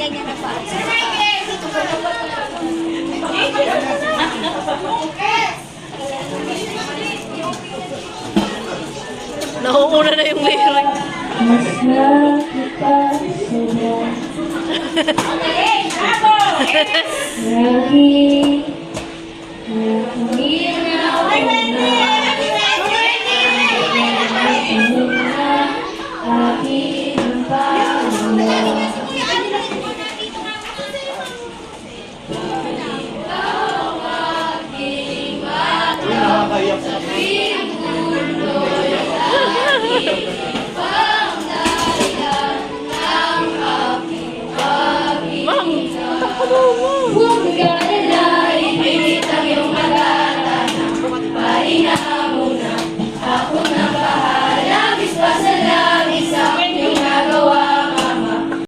ganyan na pa. Nauuna na yung lyric. Mas nakita sila. Lagi,